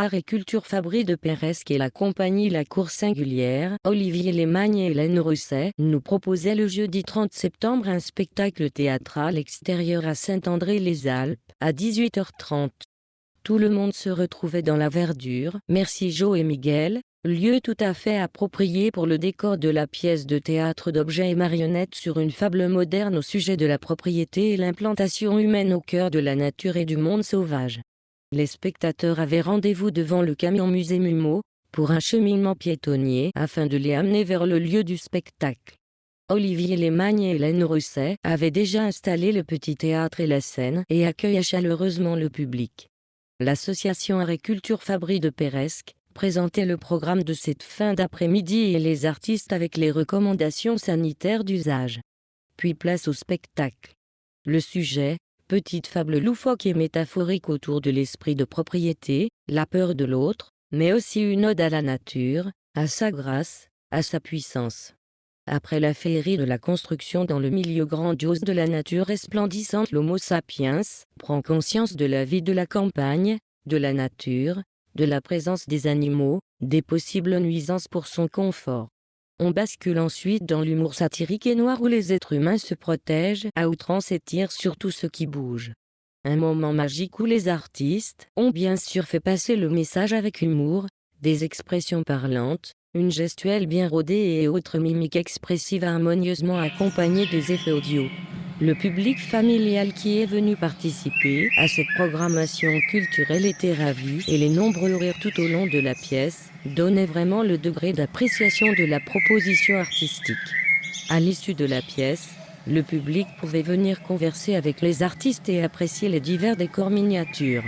Art et Culture Fabry de Peiresc et la compagnie La Cour Singulière, Olivier Lemagne et Hélène Rousset, nous proposaient le jeudi 30 septembre un spectacle théâtral extérieur à Saint-André-les-Alpes, à 18h30. Tout le monde se retrouvait dans la verdure. Merci Jo et Miguel, lieu tout à fait approprié pour le décor de la pièce de théâtre d'objets et marionnettes sur une fable moderne au sujet de la propriété et l'implantation humaine au cœur de la nature et du monde sauvage. Les spectateurs avaient rendez-vous devant le camion musée Mumo, pour un cheminement piétonnier afin de les amener vers le lieu du spectacle. Olivier Lemagne et Hélène Rousset avaient déjà installé le petit théâtre et la scène et accueillent chaleureusement le public. L'association Art et Culture Fabry de Peiresc présentait le programme de cette fin d'après-midi et les artistes avec les recommandations sanitaires d'usage. Puis place au spectacle. Le sujet, petite fable loufoque et métaphorique autour de l'esprit de propriété, la peur de l'autre, mais aussi une ode à la nature, à sa grâce, à sa puissance. Après la féerie de la construction dans le milieu grandiose de la nature resplendissante, l'Homo sapiens prend conscience de la vie de la campagne, de la nature, de la présence des animaux, des possibles nuisances pour son confort. On bascule ensuite dans l'humour satirique et noir où les êtres humains se protègent à outrance et tirent sur tout ce qui bouge. Un moment magique où les artistes ont bien sûr fait passer le message avec humour, des expressions parlantes, une gestuelle bien rodée et autres mimiques expressives harmonieusement accompagnées des effets audio. Le public familial qui est venu participer à cette programmation culturelle était ravi et les nombreux rires tout au long de la pièce donnaient vraiment le degré d'appréciation de la proposition artistique. À l'issue de la pièce, le public pouvait venir converser avec les artistes et apprécier les divers décors miniatures.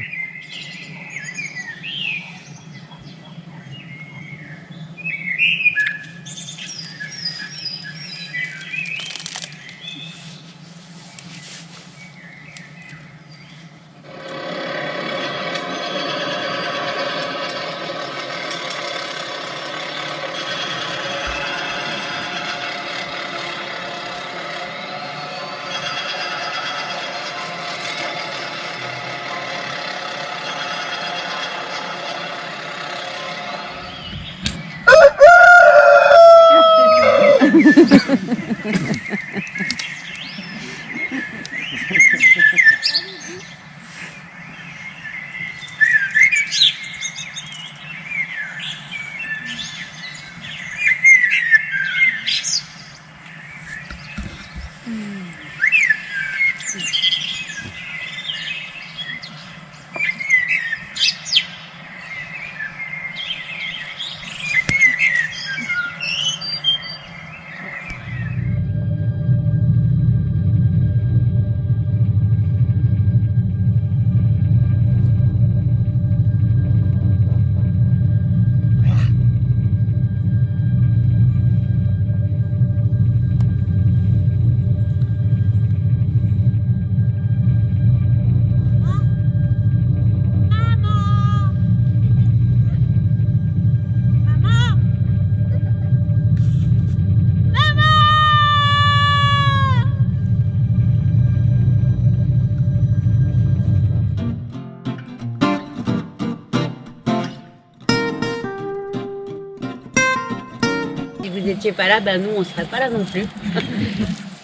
Si vous n'étiez pas là, nous on ne serait pas là non plus.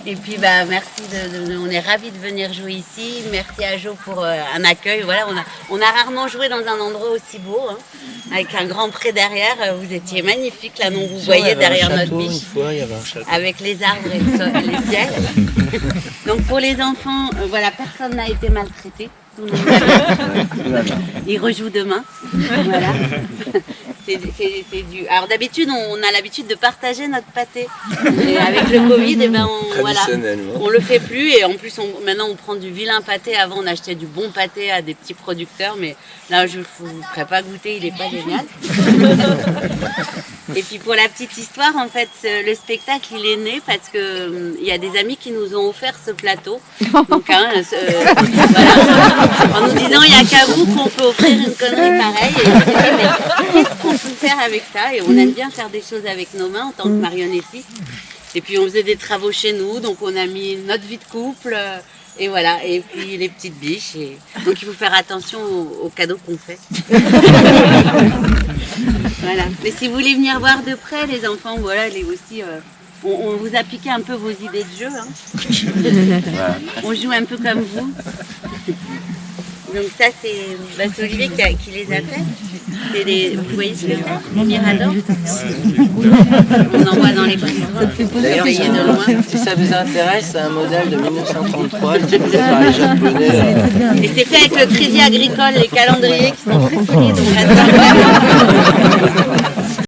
Et puis merci, on est ravis de venir jouer ici. Merci à Jo pour un accueil. Voilà, on a rarement joué dans un endroit aussi beau, avec un grand pré derrière. Vous étiez magnifique là, non, vous voyez derrière notre biche, avec les arbres et les ciels. Donc pour les enfants, personne n'a été maltraité. Ils rejouent demain. Voilà. Alors d'habitude, on a l'habitude de partager notre pâté. Et avec le Covid, on le fait plus. Et en plus, maintenant, on prend du vilain pâté. Avant, on achetait du bon pâté à des petits producteurs. Mais là, je ne vous ferai pas goûter, il n'est pas génial. Et puis pour la petite histoire, en fait, le spectacle, il est né parce que il y a des amis qui nous ont offert ce plateau. Donc, en nous disant, il n'y a qu'à vous qu'on peut offrir une connerie pareille. Et on s'est dit, mais qu'est-ce qu'on peut faire avec ça? Et on aime bien faire des choses avec nos mains en tant que marionnettistes. Et puis on faisait des travaux chez nous, donc on a mis notre vie de couple, et voilà, et puis les petites biches. Donc il faut faire attention aux cadeaux qu'on fait. Voilà. Mais si vous voulez venir voir de près, les enfants, voilà, les aussi, on vous a piqué un peu vos idées de jeu. Hein. On joue un peu comme vous. Donc ça, c'est Olivier qui les a fait. Vous voyez ce que c'est, les Miradors. On en voit dans les bras. D'ailleurs, si ça vous intéresse, c'est un modèle de 1933, utilisé par les Japonais. Et c'est fait avec le crédit agricole, les calendriers qui sont très solides.